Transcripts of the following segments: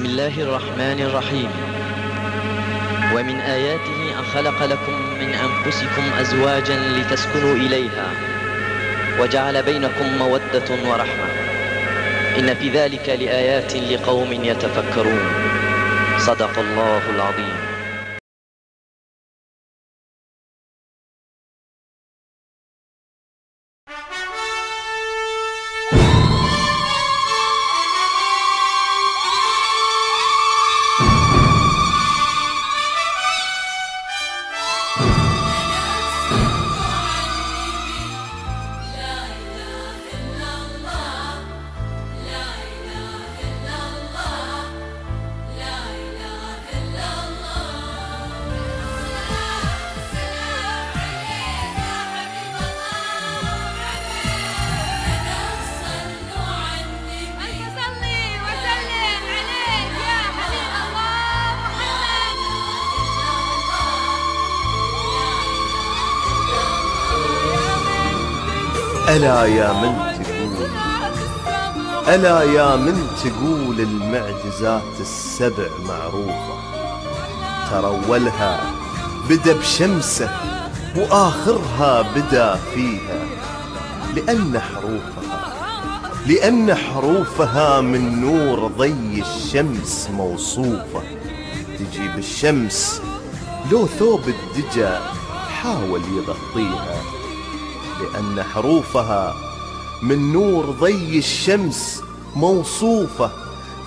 بسم الله الرحمن الرحيم. ومن آياته أن خلق لكم من أنفسكم أزواجا لتسكنوا إليها وجعل بينكم مودة ورحمة إن في ذلك لآيات لقوم يتفكرون. صدق الله العظيم. ألا يا من تقول ألا يا من تقول المعجزات السبع معروفة، ترى أولها بدأ بشمسه وآخرها بدأ فيها، لأن حروفها من نور ضي الشمس موصوفة. تجيب الشمس لو ثوب الدجى حاول يغطيها، لأن حروفها من نور ضي الشمس موصوفة.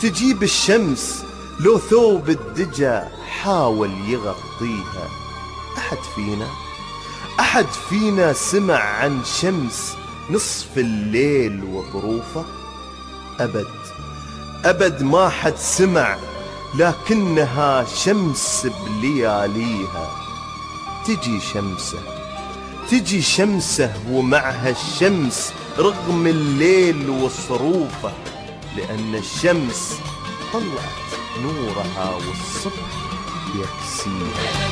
تجيب الشمس لو ثوب الدجى حاول يغطيها. أحد فينا سمع عن شمس نصف الليل وظروفه؟ أبد ما حد سمع، لكنها شمس بلياليها. تجي شمسه ومعها الشمس رغم الليل وصروفه، لأن الشمس طلعت نورها والصبح يكسيها.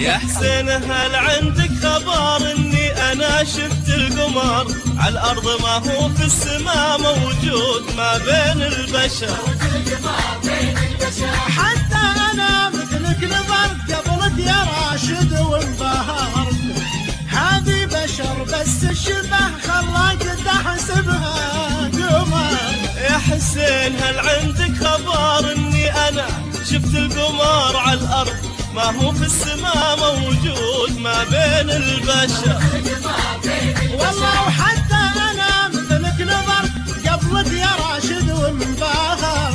يا حسين هل عندك خبر اني انا شفت القمر على الارض ما هو في السماء موجود ما بين البشر؟ حتى انا مثلك نظرت قبلك يا راشد وانبهرت، هذه بشر بس الشبه خلاك تحسبها قمر. يا حسين هل عندك خبر اني انا شفت القمر على الارض ما هو في السماء موجود ما بين البشر؟ والله وحتى انا مثلك نظرت قبلك يا راشد وانبهرت،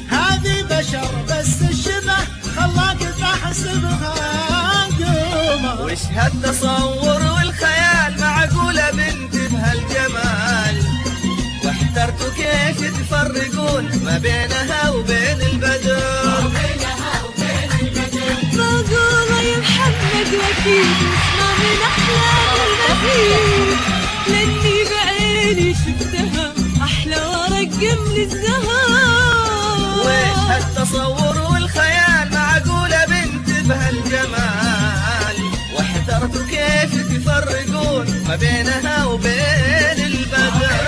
هذه بشر بس الشبه خلاك تحسبها قمر. وش هالتصور والخيال معقولة بنت بهالجمال؟ واحترتوا كيف تفرقون ما بينها وبين البدر؟ معقولة يا محمد وكيل اسمع من أحلام المزيد، لأني بعيني شفتها أحلى ورق من الزهر. وش هالتصور والخيال معقولة بنت بهالجمال؟ واحترتوا كيف تفرقون ما بينها وبين البدر؟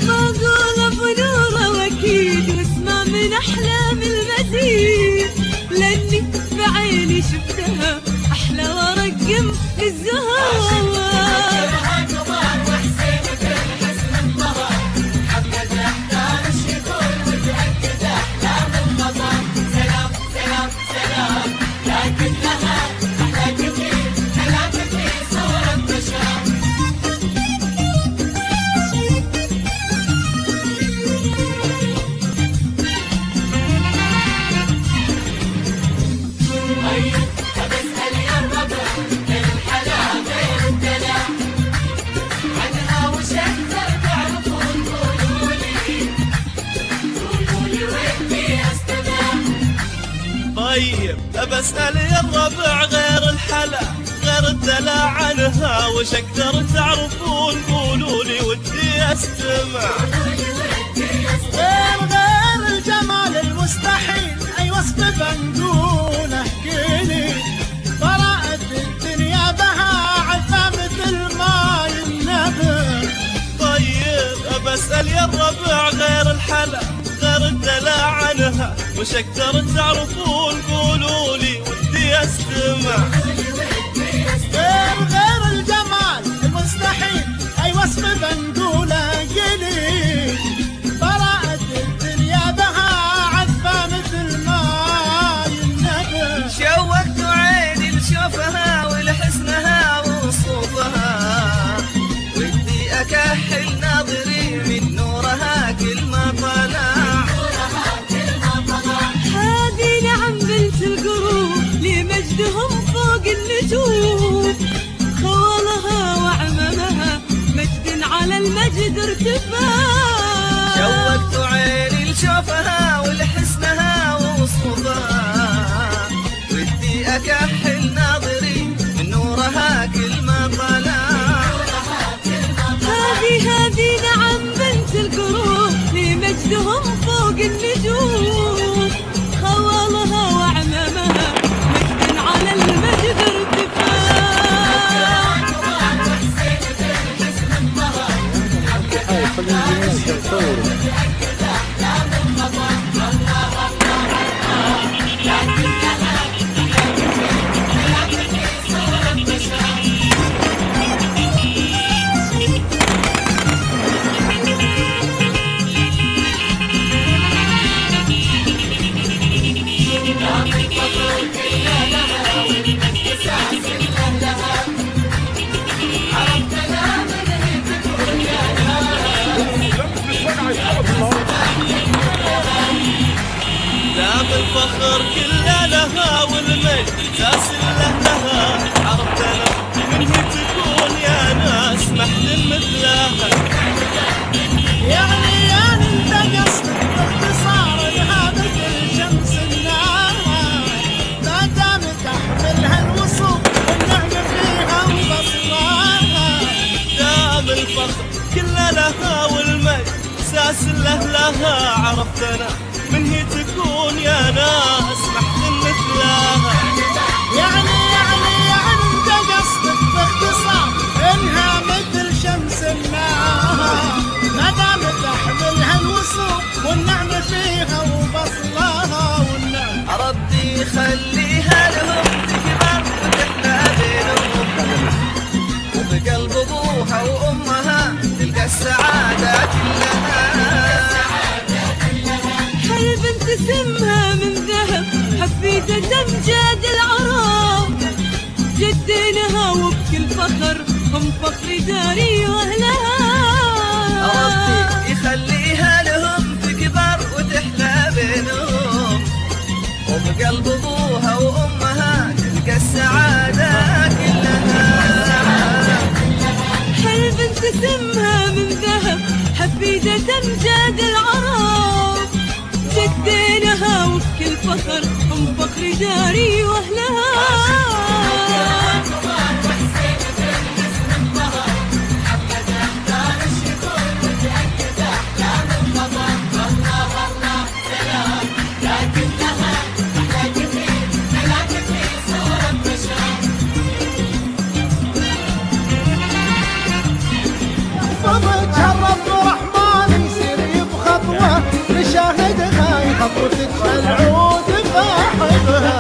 معقولة بنورة وكيل واسمع من أحلام المزيد، لأني بعيني شفتها أحلى ورق من الزهر. طيب بسأل يا الربع غير الحلا غير الدلع عنها وش اقدر تعرفون؟ قولوا لي ودي استمع. غير الجمال المستحيل اي وصف بنقوله احكيلي، براءة الدنيا بها عفا مثل ما النبي. طيب بسأل يا الربع غير الحلا غير الدلع عنها وش اقدر تعرفون؟ قولوا لي ودي استمع. غير الجمال المستحيل اي وصف بنقوله قلي، براءة الدنيا بها عذبة مثل ما النبي. شوقت عيني لشوفها ولحسنها وصوفها، ودي اكحل ناظري من نورها كل ما طلع. هذه نعم بنت القروب لمجدهم فوق النجوم، خوالها وعممها مجد على المجد ارتفاع. شوقت عيني لشوفها ولحسنها وصوفها، ودي اكحل ناظري من نورها كل ما طلع. هذه نعم بنت القروب لمجدهم فوق النجوم، خوالها وعمامها مجد على المجد ارتفاع. دام الفخر كله لها والمجد ساس لها، عرفتنا من هي تكون يا ناس محل مثلها. يعني انت قصدك باختصار هذا كل شمس النار، ما دام تحملها الوصول والنعم فيها وبصرها. دام الفخر كله لها والمجد ساس لها، عرفتنا من هي تكون يا ناس محل مثلها. داري واهلها. ربي يخليها لهم تكبر وتحلى بينهم، وبقلب ابوها وامها تلقى السعادة كلها. حل بنت سمها من ذهب حفيدة امجاد العرب، جدينها وبكل فخر ام فخر داري واهلها. صدقها الرب الرحمن يسير بخطوة نشاهدها خطوتك العود فاحبها.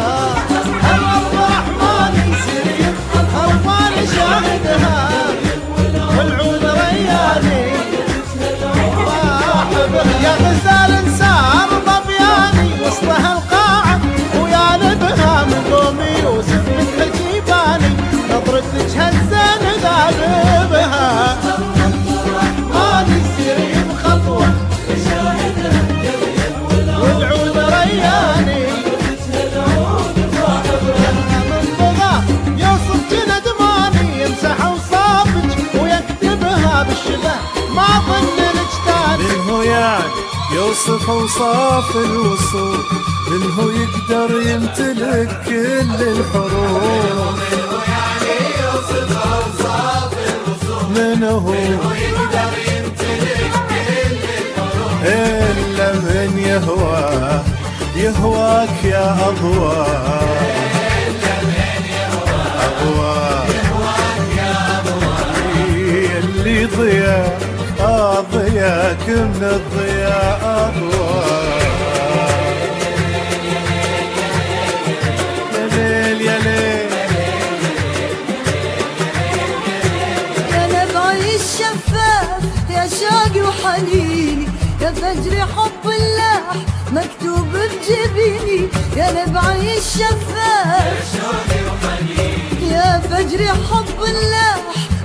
الرب الرحمن يسير بخطوة نشاهدها والعود رياني فاحبها. يا غزال انسان ظبياني وسطها القاعة ويا نبها من قوم يوسف مثل جيباني نظرتك هزان غالبها. والعود رياني من بغى يوصف جند ماني يمسح اوصافك ويكتبها بالشبه ما ظن الاجتاني. منه يعني يوصف اوصاف الوصول، منه يقدر يمتلك كل الحروف. منه يعني يوصف اوصاف الوصول، منه يقدر يمتلك كل الحروف. إلا من يهواه يهواك يا أضواء، إلا من يهواك يا أضواء. اللي ضياء ضياك من الضياء أضواء. يا ليل يا ليل يا نبعي الشفاف يا شوقي وحنيني، يا فجر حب الله مكتوب بجبيني. يا نبعي الشفاف يا شوقي وحنيني، يا فجر حب الله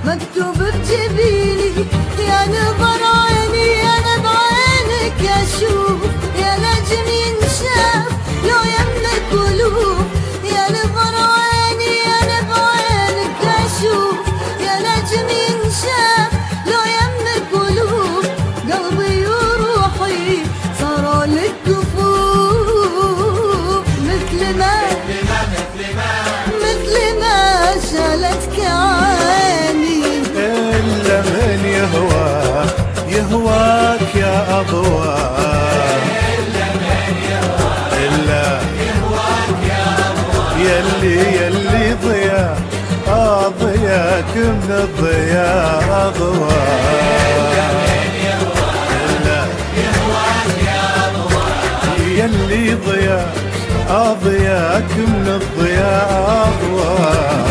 مكتوب بجبيني. يا نظر عيني يا نبع عينك يا شوف، يا نجم ينشاف لو يملك قلوب. يا نظر عيني يا نبع عينك يا شوف، يا نجم ينشاف لو يملك قلوب. قلبي وروحي صاروا لك كفوف، مثل ما شالتك عيني. إلا من يهواك يهواك يا أضواء، إلا من يهواك إلا يهواك يا أضواء. يلي ضياء ضياك من الضياء أضواء. إلا يهواك يا أضواء، يلي ضياء ضياك من الضياء أضواء.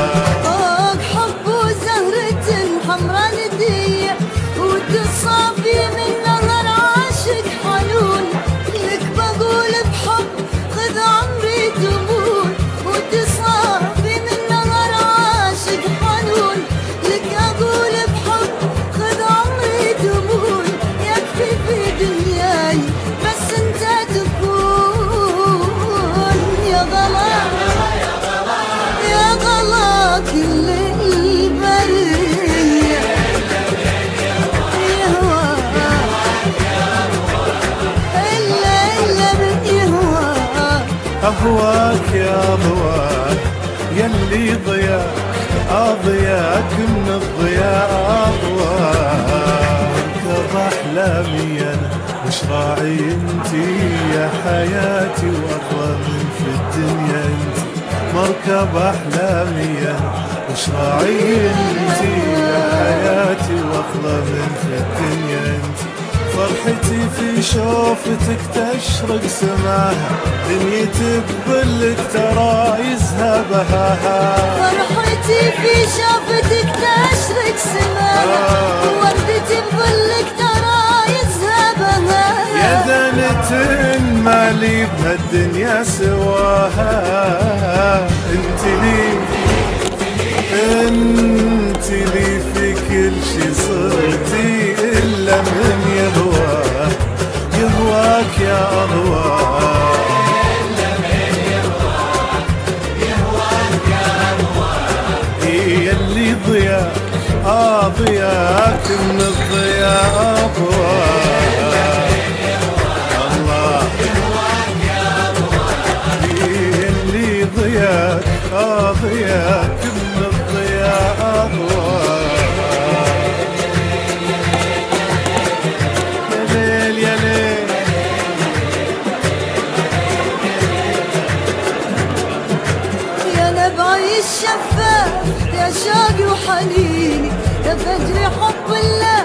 حب وزهرة حمرا ندية وتصافي من نظر عاشق حنون. لك بقول بحب خذ عمري تمون، وتصافي من نظر عاشق حنون. لك أقول بحب خذ عمري تمون. يكفي في دنياي بس انت تكون. يا غلا يا غلا كل البرية يهواك، إلا من يهواك. أهواك يا ضواك يلي ضياك ضياك من الضياء أضواك. مركب أحلامي أنا مش راعي انتي يا حياتي وأغلى من في الدنيا انتي. مركب أحلامي أنا مش راعي انتي يا حياتي وأغلى من في الدنيا انتي. فرحتي في شوفتك تشرق سماها، دنيتي بظلك ترى يزهى فرحتي في شوفتك تشرق سماها، وردتي بظلك ترى يزهى يا دنة مالي بهالدنيا سواها. انت لي في كل ضياك من الضياء أضواء. الله اللي ضياك ضياك من الضياء أضواء. يا ليل يا ليل يا نبعي الشفاف يا شوقي وحنيني، يا فجر حب الله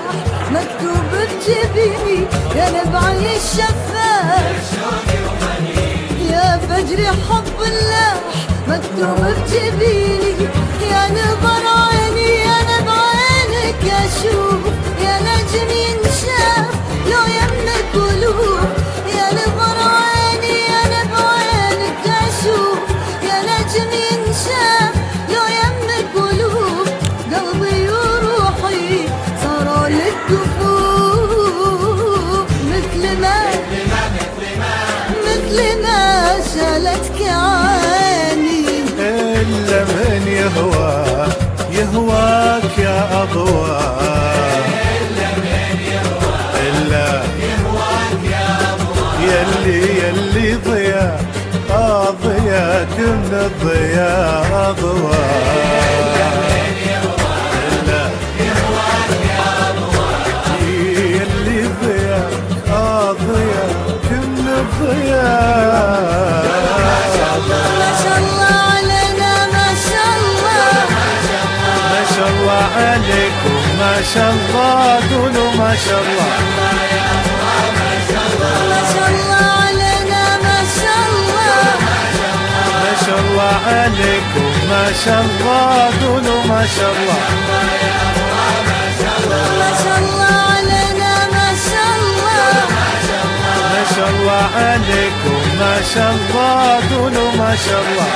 مكتوب بجبيني. يا نبعي الشفاف يا فجر حب الله مكتوب بجبيني. يا نظر عيني يا نبع عينك اشوف، يا نجم ينشاف لو يمك قلوب. يا نظر عيني يا نبع عينك اشوف، يا نجم ينشاف لو يمك قلوب. قلبي وروحي صاروا لك كفوف، مثل ما شالتك عيني. إلا من يهواك يا أضواء. إلا يلي ضياك ضياك من الضياء أضواء. إلا يلي ضياك ضياك من الضياء. ما شاء الله علينا ما شاء الله، ما شاء الله عليكم ما شاء الله. قولوا ما شاء الله. ما شاء الله علينا ما شاء الله، ما شاء الله عليكم ما شاء الله. قولوا ما شاء الله. ما شاء الله علينا ما شاء الله، ما شاء الله عليكم ما شاء الله. قولوا ما شاء الله.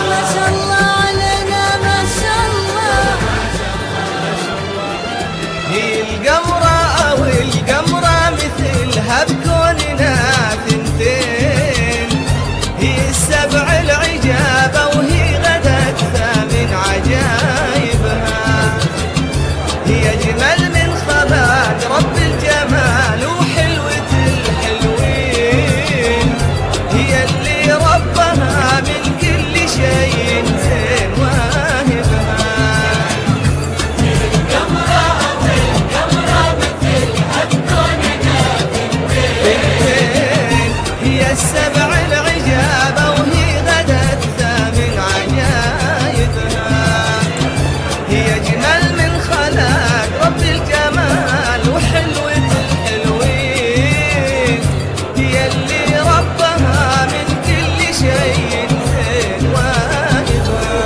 ما شاء الله علينا ما شاء الله. هي القمرة أو القمرة مثلها بكوننا ثنتين، هي السبع العجابة وهي غدت ثامن عجايبها. هي أجمل من خلق رب الجمال وحلوة الحلوين، هي اللي ربها من كل شيء زين واهبها. هي السبع العجابة وهي غدت ثامن عجايبها. هي أجمل من خلق رب الجمال وحلوة الحلوين، هي اللي ربها من كل شيء زين واهبها.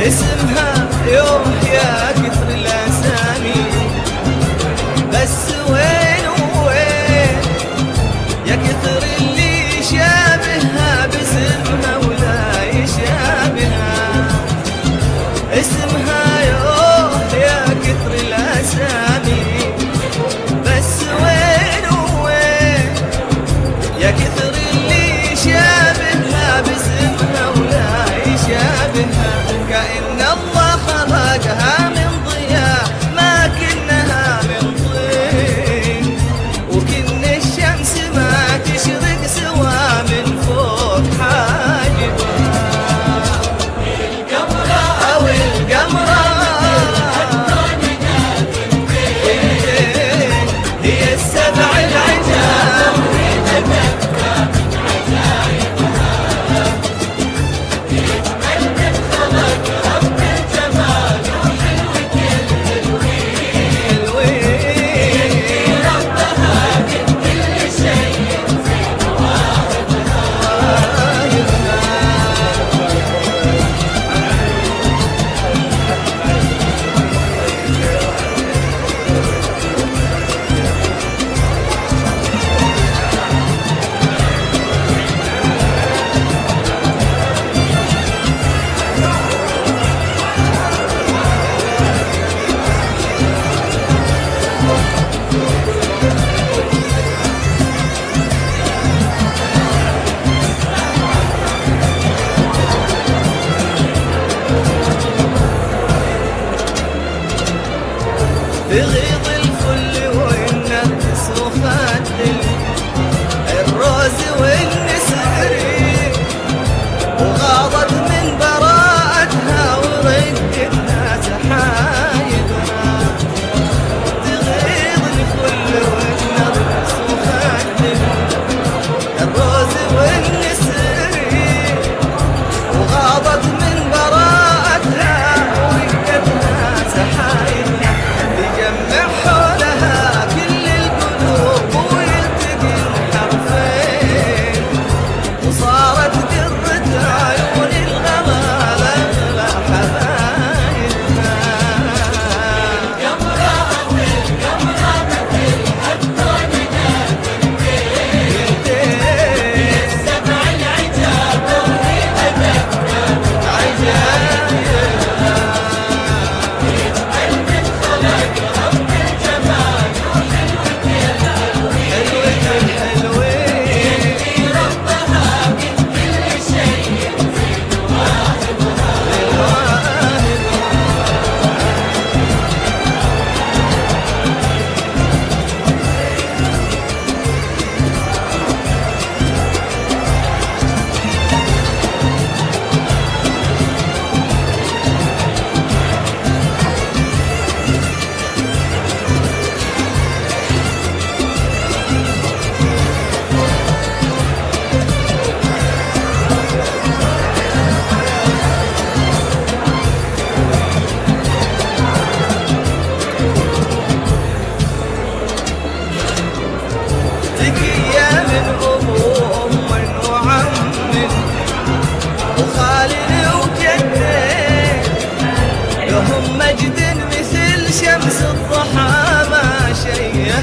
اسمها يوم يا كثر الأسامي، بس وين وين يا كثر اللي يشابهها باسمها ولا يشابهها. اسمها يوم يا كثر الأسامي، بس وين وين يا كثر اللي يشابهها باسمها ولا يشابهها. كأن الله خلقها من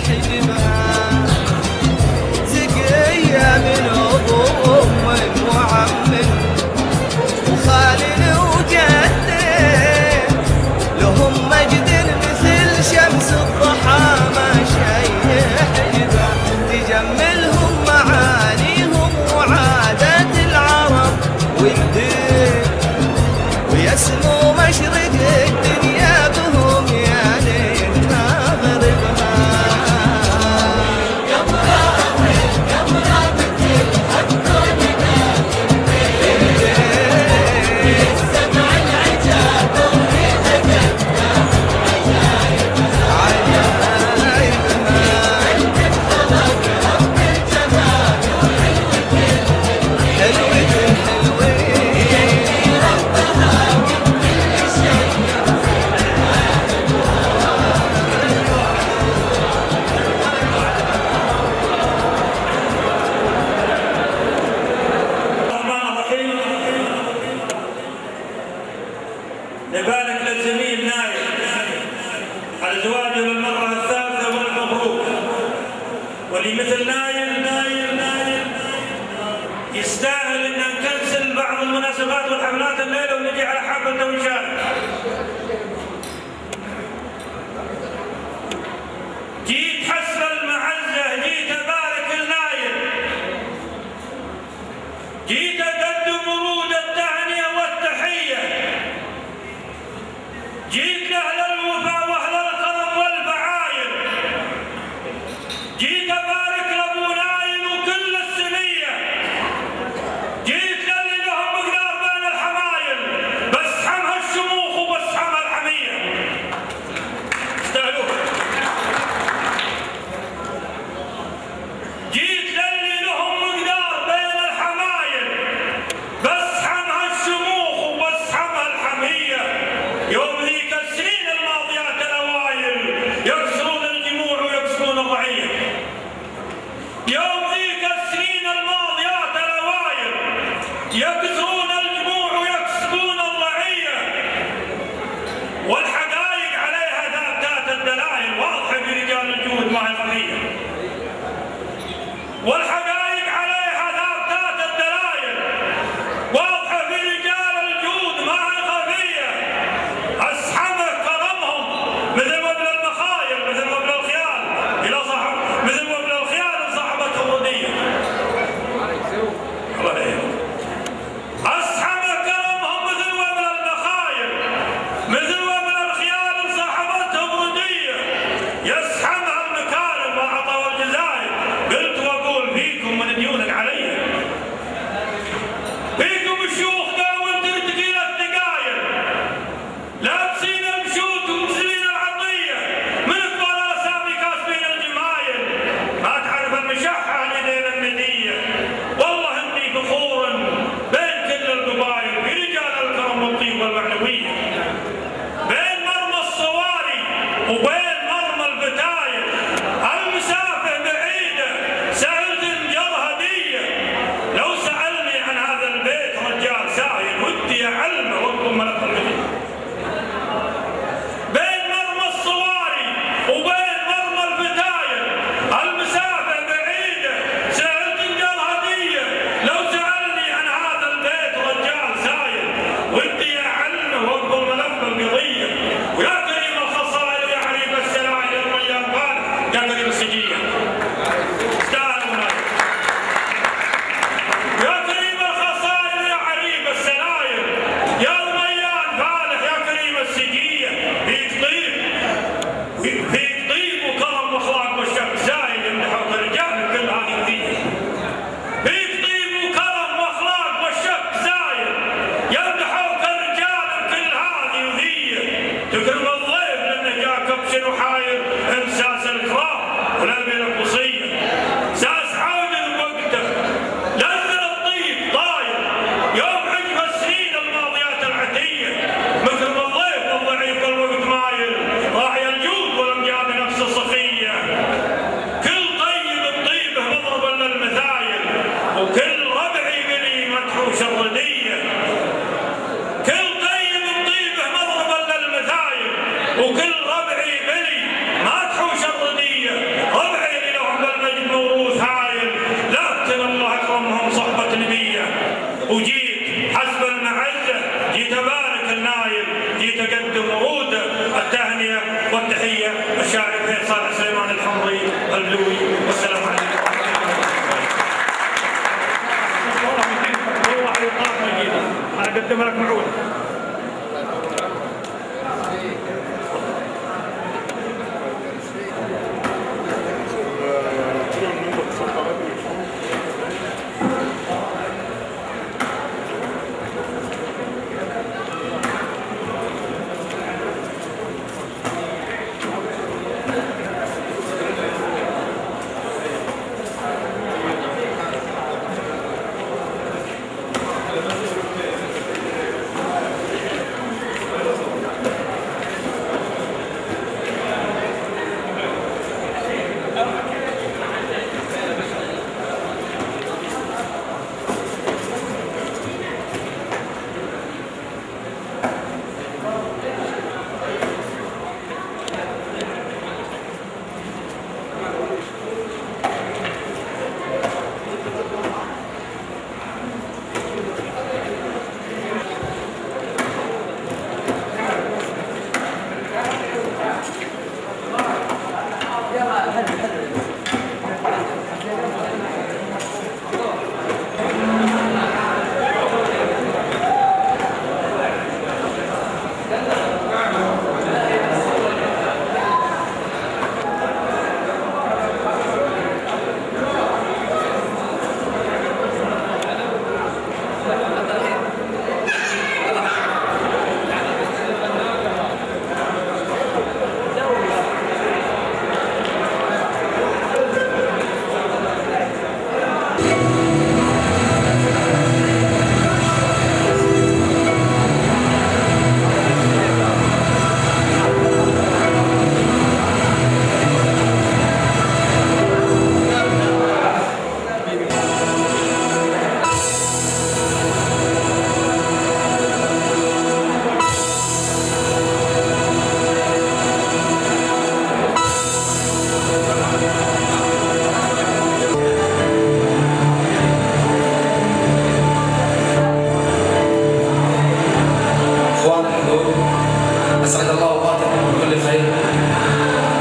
حجبها زكية من أبو وعم وخالد وجده لهم مجد مثل شمس الضحى ما شي حجبه تجملهم معانيهم وعادات العرب والدين ويسمو مشرق الدنيا بهم يا ليل مغربها نبارك للزميل نايل على زواجه للمرة الثالثة والمبروك واللي مثل نايل يستاهل ان نكنسل بعض المناسبات والحفلات الليلة ونجي على حفلته ونشارك. جيت حسب المعزة، جيت ابارك النايل، جيت اقدم ورود التهنئة والتحية، جيت لأهل الوفا وأهل الكرم والفعايل، جيت أبارك لأبو نايل وكل السنية، جيت للي لهم مقدار بين الحمايل، بسحمها الشموخ وبسحمها الحمية. استاهلوها. جيت للي لهم مقدار بين الحمايل، بسحمها الشموخ وبسحمها الحمية. يوم ذيك السنين الماضيات الأوائل يكسرون الجموع ويكسرون الرعية. يوم ذيك السنين الماضيات الأوائل يكسرون الجموع ويكسرون الرعية، والحقائق عليها ثابتات الدلائل واضحة في رجال الجود ما هي خفية. والحقائق عليها ثابتات الدلائل واضحة في رجال الجود ما هي خفية. أسحمه كرمهم مثل وبل المخايل، مثل وبل الخيال إلى صاحب، مثل وبل الخيال صاحبته الردية. أسحمه كرمهم مثل وبل المخايل، مثل وبل الخيال صاحبته الردية. يسحمها المكارم وعطى والجزائر. قلت وأقول فيكم من ديون علي، فيكم الشيوخ داول ترتقي الدقايل، لابسين المشوت ومسلمين العطية، من كبار الأسامي كاسبين الجمايل، ما تعرف المشحة لدينا الندية. والله إني فخور بين كل القبائل برجال الكرم والطيب والمعنوية، بين مرمى الصواري وبين مرمى البتايل. المسافة بعيدة سألت انجر هدية، لو سألني عن هذا البيت رجال سايل ودي أعلمه وأكون ملك المدينة. بين مرمى الصواري وبين مرمى البتايل المسافة بعيدة سألت انجر هدية، لو سألني عن هذا البيت رجال سايل ودي أعلمه وأكون ملك القضية. ويا كريم الخصائل يا عريب السلايل الريان فالح، يا كريم السجية استاهلوا. يا كريم الخصائل يا عريب السلايل يا ريان فالح، يا كريم السجية. فيك طيب وكرم واخلاق والشك زايد يمدحوك الرجال بكل هذه الذية. فيك طيب وكرم واخلاق والشك زايد يمدحوك الرجال بكل هذه الذية. تكرم الضيف لانه جاك ابشر وحاير امساس الكرام ولا بينك وصية. ساس عود وقته نزل الطيب طاير يوم عجب السنين الماضيات العتية. مكرم الضيف الضعيف والوقت مايل، راعي الجود والامجاد نفس الصخية. كل طيب الطيبه مضربا للمثايل، وكل ربعي بلي مدحوش الردية. كل طيب الطيبه مضربا للمثايل، وكل ربعي بلي مدحوش الردية. اللوي. والسلام عليكم والله يقام جديدة. أنا أقدم لك معونة.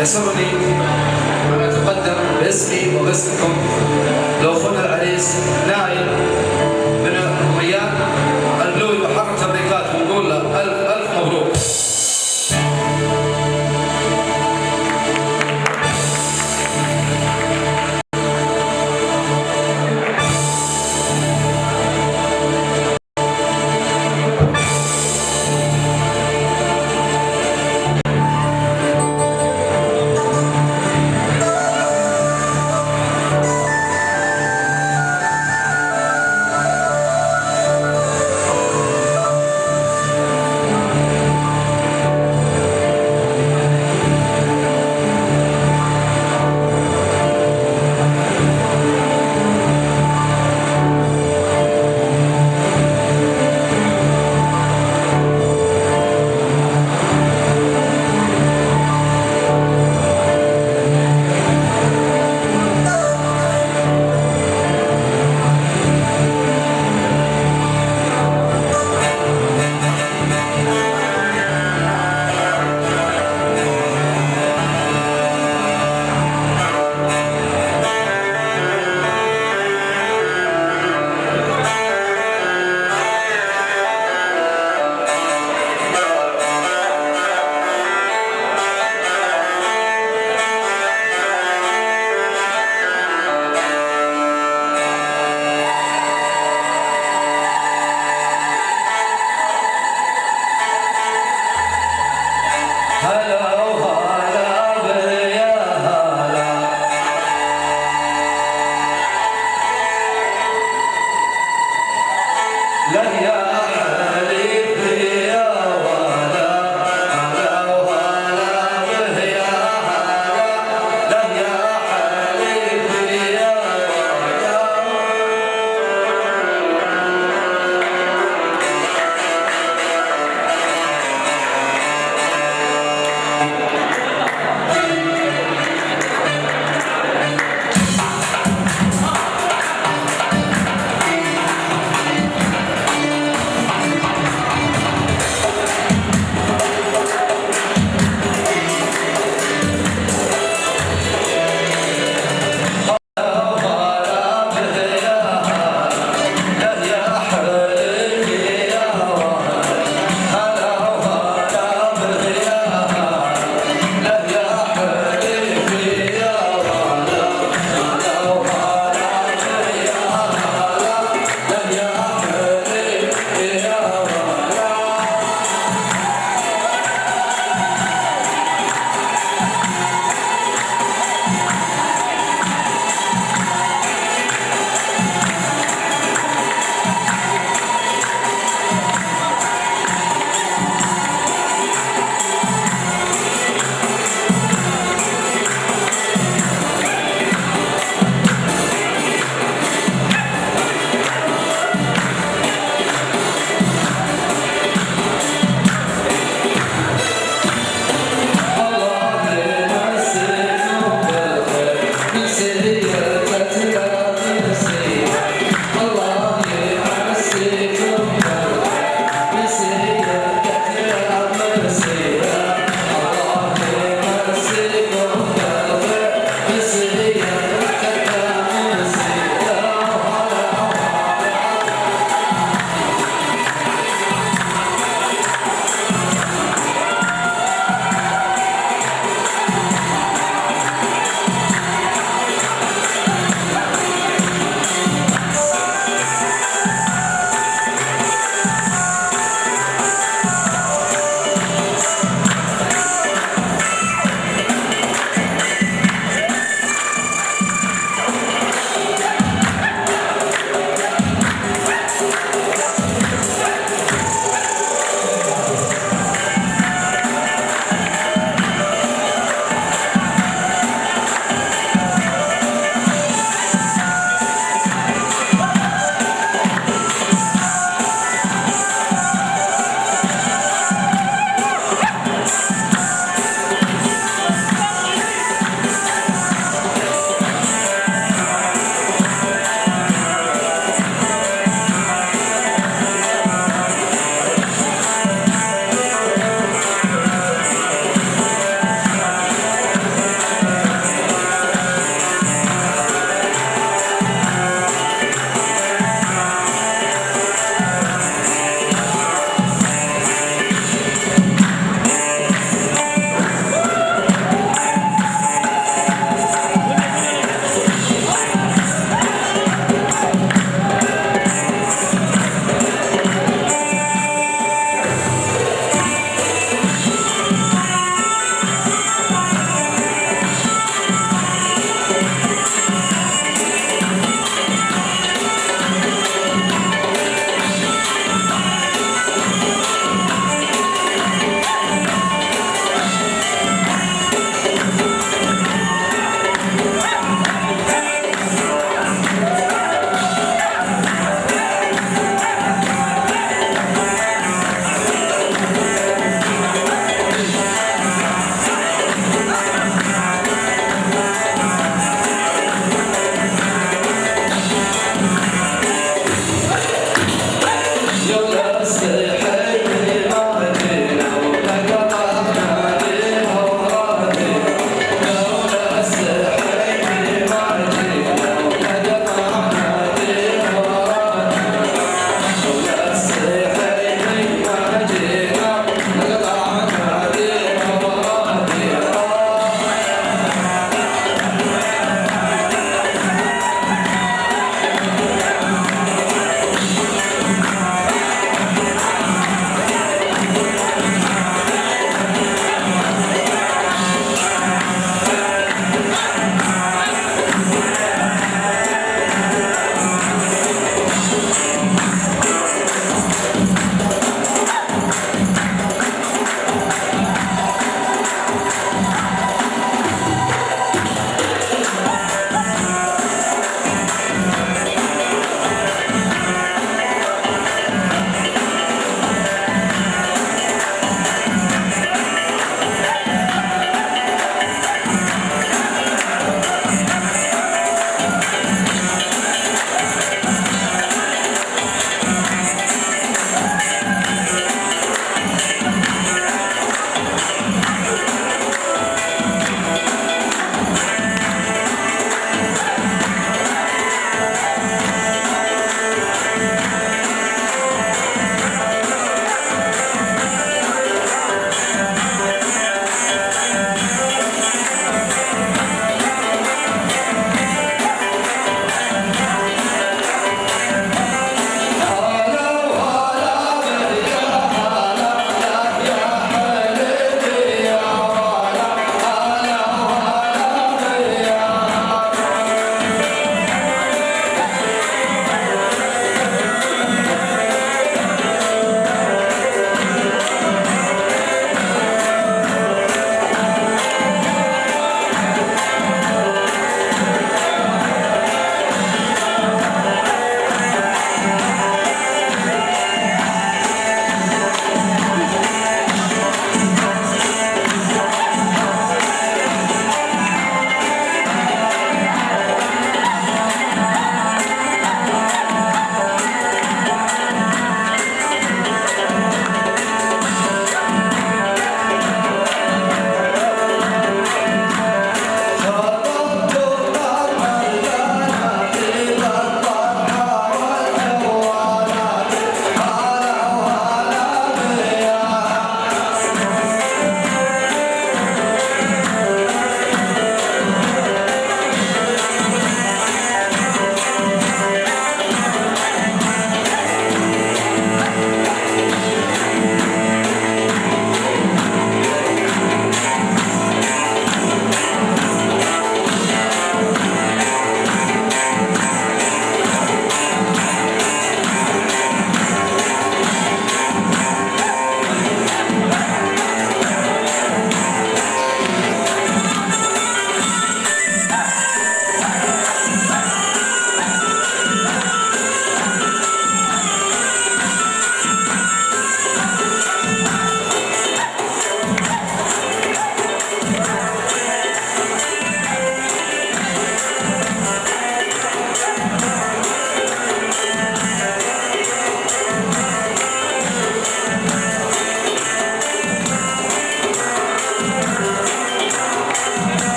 يسرني أن أتقدم باسمي وباسمكم لأخونا العريس نايل من الرياض اللوي بحر تبريكات ونقول له ألف مبروك.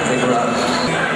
يعطيكم العافيه.